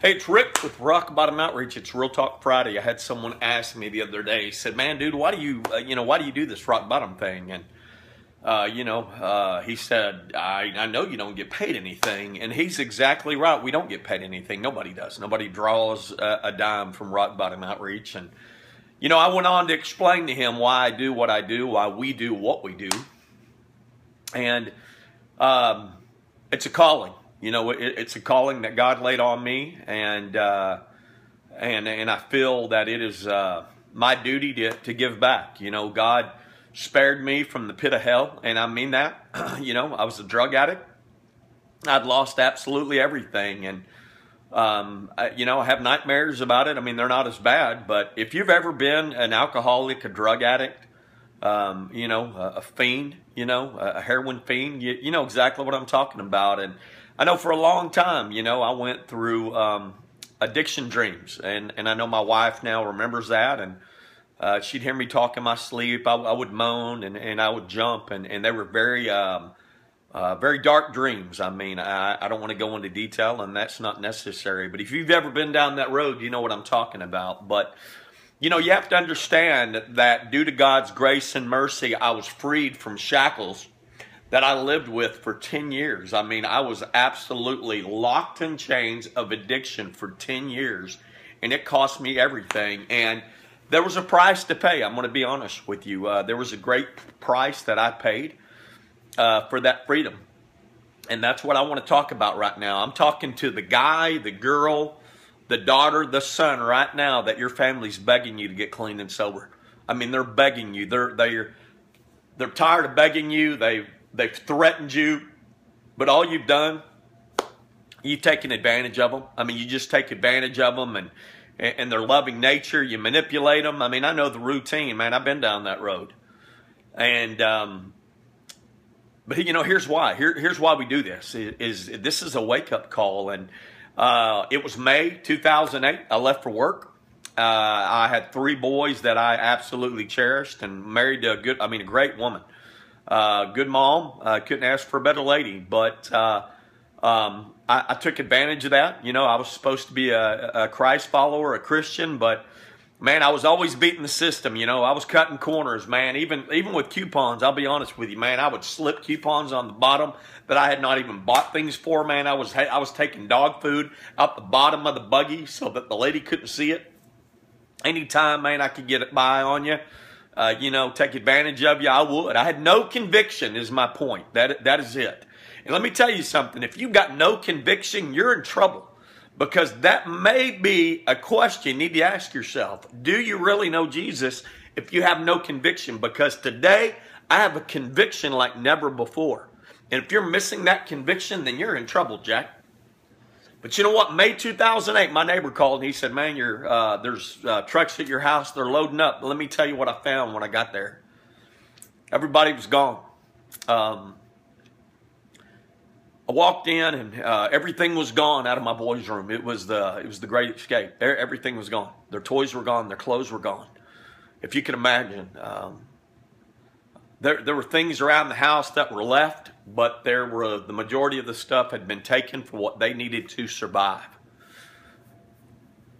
Hey, it's Rick with Rock Bottom Outreach. It's Real Talk Friday. I had someone ask me the other day. He said, "Man, dude, why do you, why do you do this rock bottom thing?" And he said, "I know you don't get paid anything," and he's exactly right. We don't get paid anything. Nobody does. Nobody draws a dime from Rock Bottom Outreach. And I went on to explain to him why I do what I do, why we do what we do, and it's a calling. It's a calling that God laid on me, and I feel that it is my duty to give back. God spared me from the pit of hell, and I mean that. I was a drug addict. I'd lost absolutely everything, and I have nightmares about it. I mean, they're not as bad, but if you've ever been an alcoholic, a drug addict, a fiend, a heroin fiend, you know exactly what I'm talking about. And I know for a long time, I went through addiction dreams, and I know my wife now remembers that, and she'd hear me talk in my sleep. I would moan and I would jump, and they were very dark dreams. I mean, I don't want to go into detail, and that's not necessary, but if you've ever been down that road, you know what I'm talking about. But you have to understand that due to God's grace and mercy, I was freed from shackles that I lived with for 10 years. I mean, I was absolutely locked in chains of addiction for 10 years, and it cost me everything. And there was a price to pay. I'm going to be honest with you. There was a great price that I paid for that freedom. And that's what I want to talk about right now. I'm talking to the guy, the girl, the daughter, the son right now that your family's begging you to get clean and sober. I mean, they're begging you. They're tired of begging you. They've threatened you, but all you've done, you've taken advantage of them. I mean, you just take advantage of them and their loving nature. You manipulate them. I mean, I know the routine, man. I've been down that road. And, but here's why. Here's why we do this. This is a wake-up call. And it was May 2008. I left for work. I had 3 boys that I absolutely cherished and married a great woman. Good mom, couldn't ask for a better lady, but I took advantage of that. I was supposed to be a Christ follower, a Christian, but man, I was always beating the system. I was cutting corners, man. Even with coupons, I'll be honest with you, man. I would slip coupons on the bottom that I had not even bought things for, man. I was taking dog food out the bottom of the buggy so that the lady couldn't see it. Anytime, man, I could get it by on you. Take advantage of you, I would. I had no conviction is my point. That is it. And let me tell you something. If you've got no conviction, you're in trouble. Because that may be a question you need to ask yourself. Do you really know Jesus if you have no conviction? Because today, I have a conviction like never before. And if you're missing that conviction, then you're in trouble, Jack. But you know what? May 2008, my neighbor called and he said, "Man, there's trucks at your house. They're loading up." But let me tell you what I found when I got there. Everybody was gone. I walked in and everything was gone out of my boys' room. It was the great escape. Everything was gone. Their toys were gone. Their clothes were gone. If you can imagine, there were things around the house that were left, but the majority of the stuff had been taken for what they needed to survive.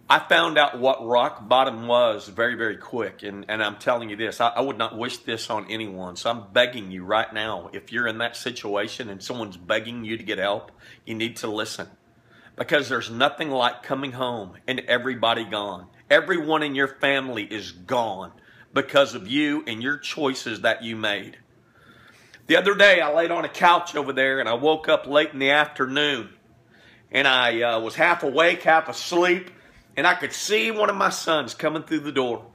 I found out what rock bottom was very, very quick, and I'm telling you this, I would not wish this on anyone. So I'm begging you right now, if you're in that situation and someone's begging you to get help, you need to listen. Because there's nothing like coming home and everybody gone. Everyone in your family is gone because of you and your choices that you made. The other day, I laid on a couch over there, and I woke up late in the afternoon, and I was half awake, half asleep, and I could see one of my sons coming through the door,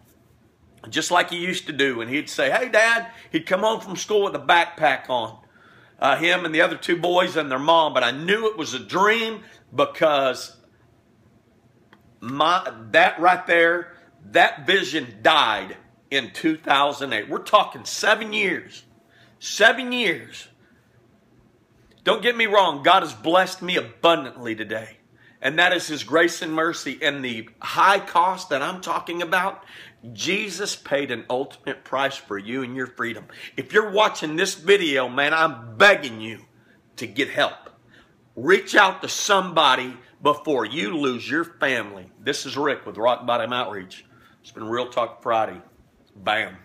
just like he used to do, and he'd say, "Hey, Dad." He'd come home from school with a backpack on, him and the other 2 boys and their mom, but I knew it was a dream because that right there, that vision died in 2008. We're talking 7 years. 7 years. Don't get me wrong. God has blessed me abundantly today. And that is His grace and mercy. And the high cost that I'm talking about, Jesus paid an ultimate price for you and your freedom. If you're watching this video, man, I'm begging you to get help. Reach out to somebody before you lose your family. This is Rick with Rock Bottom Outreach. It's been Real Talk Friday. Bam.